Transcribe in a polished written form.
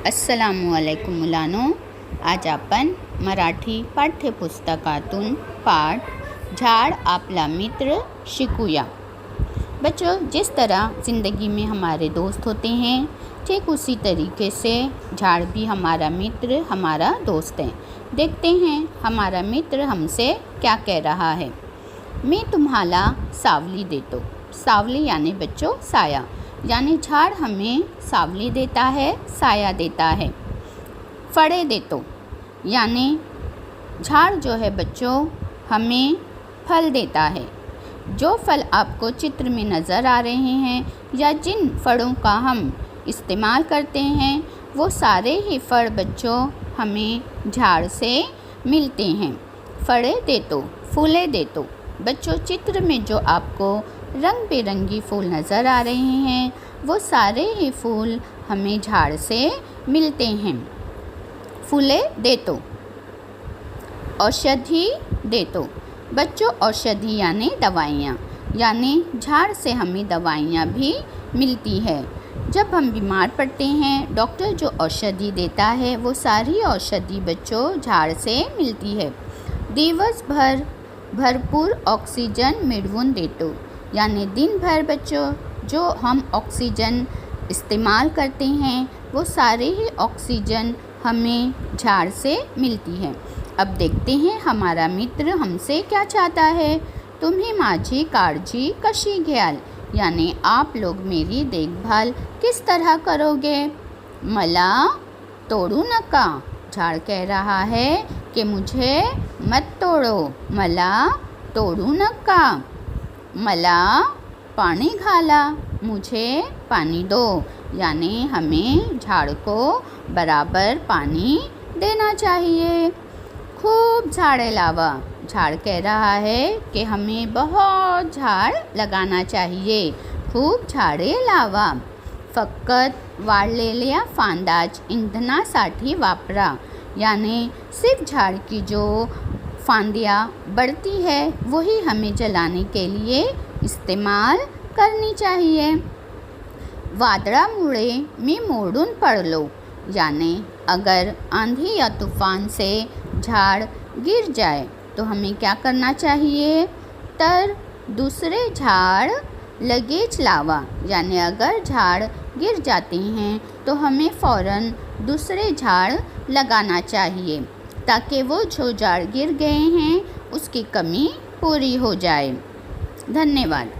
अस्सलामुअलैकुम मुलानो, आज आपण मराठी पाठ्यपुस्तकातून पाठ झाड़ आपला मित्र शिकूया। बच्चों, जिस तरह ज़िंदगी में हमारे दोस्त होते हैं, ठीक उसी तरीके से झाड़ भी हमारा मित्र, हमारा दोस्त है। देखते हैं हमारा मित्र हमसे क्या कह रहा है। मैं तुम्हाला सावली देतो। सावली यानी बच्चों साया, यानी झाड़ हमें सावली देता है, साया देता है। फड़े देतो यानी झाड़ जो है बच्चों हमें फल देता है। जो फल आपको चित्र में नज़र आ रहे हैं या जिन फलों का हम इस्तेमाल करते हैं, वो सारे ही फल बच्चों हमें झाड़ से मिलते हैं। फड़े देतो, फूले देतो। बच्चों, चित्र में जो आपको रंग बिरंगी फूल नज़र आ रहे हैं, वो सारे ही फूल हमें झाड़ से मिलते हैं। फूले देतो। औषधि देतो। बच्चों, औषधि यानी दवाइयाँ, यानी झाड़ से हमें दवाइयाँ भी मिलती है। जब हम बीमार पड़ते हैं, डॉक्टर जो औषधि देता है, वो सारी औषधि बच्चों झाड़ से मिलती है। दिवस भर भरपूर ऑक्सीजन मिळवून देतो, यानी दिन भर बच्चों जो हम ऑक्सीजन इस्तेमाल करते हैं, वो सारे ही ऑक्सीजन हमें झाड़ से मिलती है। अब देखते हैं हमारा मित्र हमसे क्या चाहता है। तुम्ही माझी काळजी कशी घ्याल, यानी आप लोग मेरी देखभाल किस तरह करोगे। मला तोड़ू नका। झाड़ कह रहा है कि मुझे मत तोड़ो, मला तोड़ू नका। मला पानी घाला, मुझे पानी दो, यानी हमें झाड़ को बराबर पानी देना चाहिए। खूब झाड़े लावा। झाड़ कह रहा है कि हमें बहुत झाड़ लगाना चाहिए। खूब झाड़े लावा। फकत वाळलेल्या फांद्याच इंधनासाठी वापरा, यानी सिर्फ झाड़ की जो फांदियाँ बढ़ती है वही हमें जलाने के लिए इस्तेमाल करनी चाहिए। वादळामुळे मी मोडून पड़लो, यानी अगर आंधी या तूफान से झाड़ गिर जाए तो हमें क्या करना चाहिए। तर दूसरे झाड़ लगेच लावा, यानी अगर झाड़ गिर जाते हैं तो हमें फ़ौरन दूसरे झाड़ लगाना चाहिए, ताकि वो जो झाड़ गिर गए हैं उसकी कमी पूरी हो जाए। धन्यवाद।